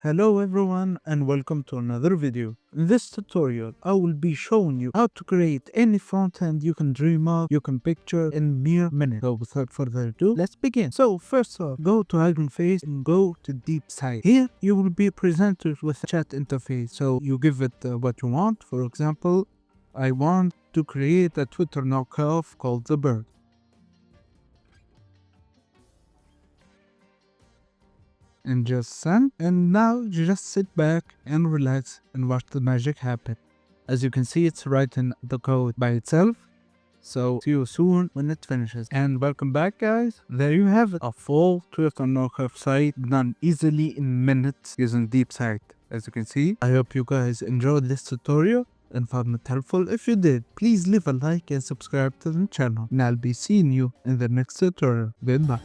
Hello everyone and welcome to another video. In this tutorial, I will be showing you how to create any front-end you can dream of, you can picture in mere minutes. So without further ado, let's begin. So first off, go to Hugging Face and go to Deepsite. Here, you will be presented with a chat interface. So you give it what you want. For example, I want to create a Twitter knockoff called The Bird. And just send, and now you just sit back and relax and watch the magic happen. As you can see, it's writing the code by itself. So see you soon when it finishes. And welcome back, guys. There you have it, a full Twitter knockoff site done easily in minutes using Deepsite. As you can see, I hope you guys enjoyed this tutorial and found it helpful. If you did, please leave a like and subscribe to the channel, and I'll be seeing you in the next tutorial. Goodbye.